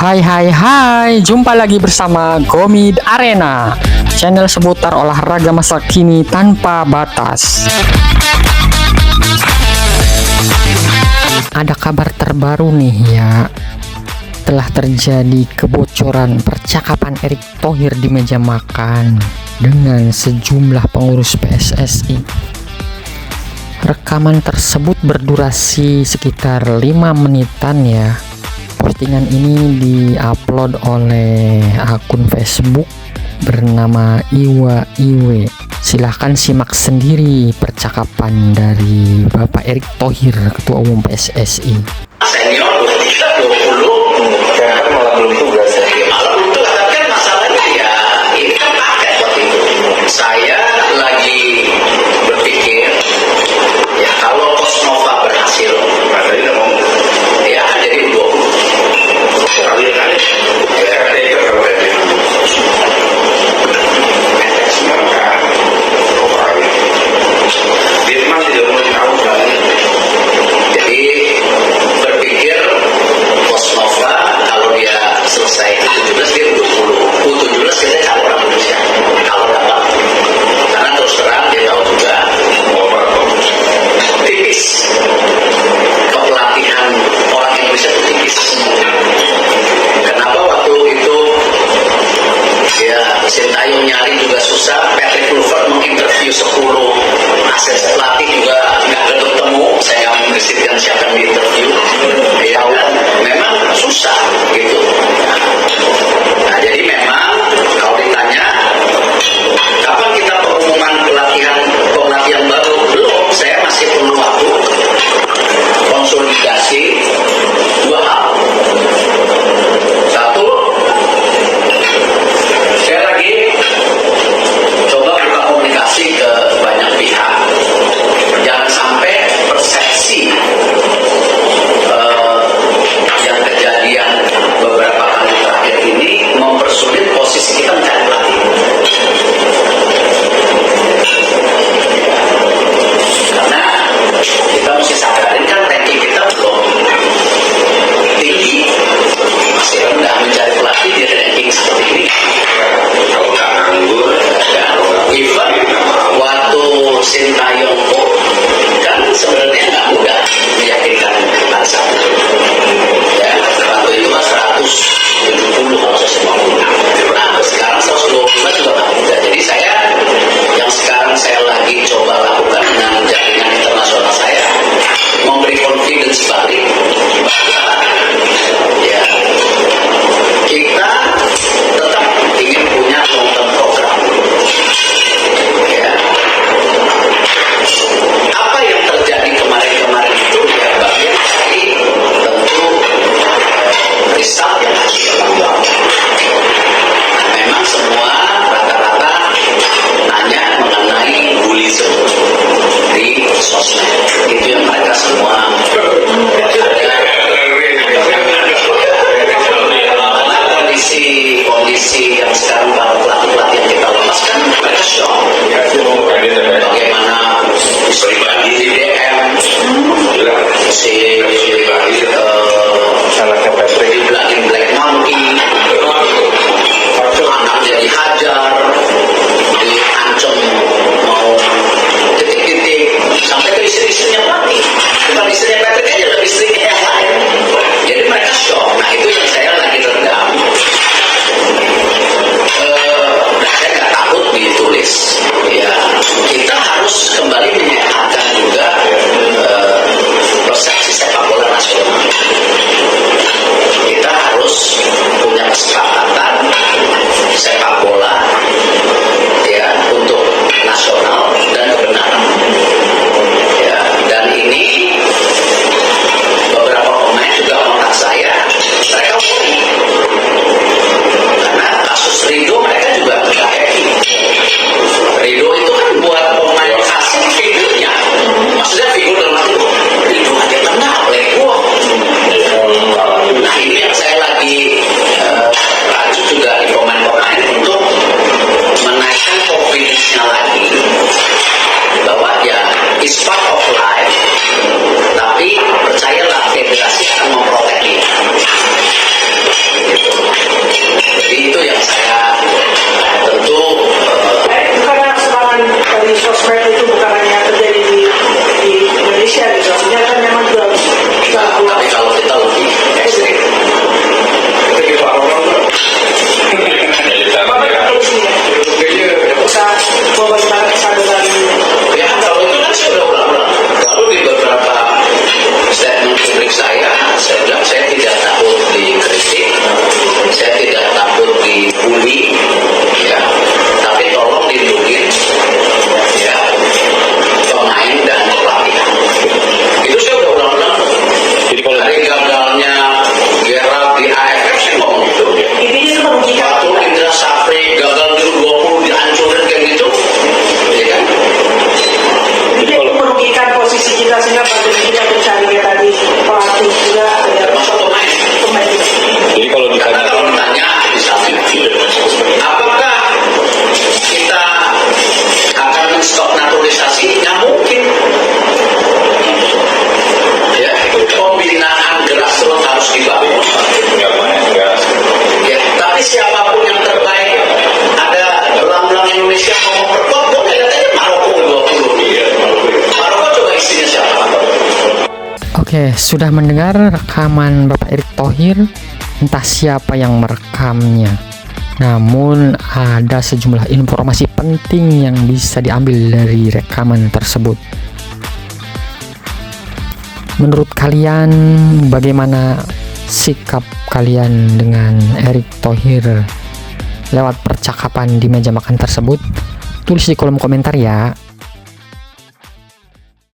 Hai, jumpa lagi bersama Gomid Arena, channel seputar olahraga masa kini tanpa batas. Ada kabar terbaru nih ya, telah terjadi kebocoran percakapan Erick Thohir di meja makan dengan sejumlah pengurus PSSI. Rekaman tersebut berdurasi sekitar 5 menitan ya. Postingan ini diupload oleh akun Facebook bernama Iwa Iwe. Silahkan simak sendiri percakapan dari Bapak Erick Thohir, Ketua Umum PSSI. Senior 20, kan malah belum tugas ya. malah belum tuh, tapi kan masalahnya ya ini kan paket waktu itu. Saya lagi berpikir ya kalau Kosnova berhasil, Makanya mau ya jadi 20 kali ya itu kalau ini. Dia masih tidak mau tahu kan. Jadi berpikir Kosnova kalau dia selesai U17 dia 20, U17 kita cari orang Indonesia kalau dapat, karena terus terang dia tahu juga tipis kepelatihan orang Indonesia itu tipis. Kenapa waktu itu ya Sintayong nyari juga susah, Patrick Kluivert menginterview 10 aset pelatih juga nggak ketemu, saya nggak mengisikan siapa yang diinterview ya kan, memang susah gitu. Nah jadi memang kalau ditanya kapan kita pengumuman pelatihan baru, belum, saya masih perlu waktu konsolidasi dua hal. Satu, saya lagi coba buka komunikasi ke banyak pihak, jangan sampai persepsi yang kejadian beberapa kali terakhir ini mempersulit posisi kita mencari pelatih. Karena kita mesti sadarin kan ranking kita belum tinggi, masih rendah, mencari pelatih di ranking seperti ini. Kalau nggak nganggur, Ya, even waktu Sintayong kan sebenarnya nggak mudah meyakinkan Barca. Ya, waktu itu kan 170 kalau 150. Nah, sekarang 125 juga nggak mudah. Jadi yang sekarang saya lagi coba lakukan dengan jaringan internasional saya, memberi confidence balik bahwa ya kita tetap ingin punya long term program. Ya. Apa yang terjadi kemarin itu ya bagian dari tentu result yang harus dilakukan. Nah, memang semua rata-rata nanya mengenai bullyism di sosmed. Itu yang mereka semua kondisi yang sekarang para pelatih yang kita lepaskan, mereka shock bagaimana pribadi di DM anaknya Patrick dibilangin black monkey, anaknya dihajar, diancam mau titik-titik, sampai ke istri-istrinya pelatih, bukan istrinya Patrick aja, lebih istrinya yang lain. Jadi mereka shock. Nah itu yang saya lagi redam. Saya nggak takut ditulis. Ya kita harus kembali menyehatkan juga persepsi sepak bola nasional. Kita harus punya kesepakatan sepak bola ya untuk nasional dan kebenaran. Ya, dan ini beberapa pemain juga kontak saya, mereka worry karena kasus Rido, mereka juga nggak happy. Rido itu kan buat pemain asing figurnya, maksudnya figur dalam arti Rido aja kena oleh gua. Nah ini yang saya lagi rajut juga di pemain-pemain untuk menaikkan confidence-nya lagi bahwa ya it's part of life, tapi kondisi kita sehingga patut kita mencari kayak tadi pelatih juga ya termasuk pemain. pemain. Jadi kalau Karena ditanya kalau ditanya apakah kita akan men-stop naturalisasi? Nggak mungkin. Ya, pembinaan grassroots harus dibangun. nggak main gas. Ya, tapi siapapun yang terbaik, ada belang-belang Indonesia mau perkuat, boleh lihat aja Maroko 20. Iya, Maroko coba isinya siapa? Oke, sudah mendengar rekaman Bapak Erick Thohir? Entah siapa yang merekamnya. Namun ada sejumlah informasi penting yang bisa diambil dari rekaman tersebut. Menurut kalian bagaimana sikap kalian dengan Erick Thohir lewat percakapan di meja makan tersebut? Tulis di kolom komentar ya.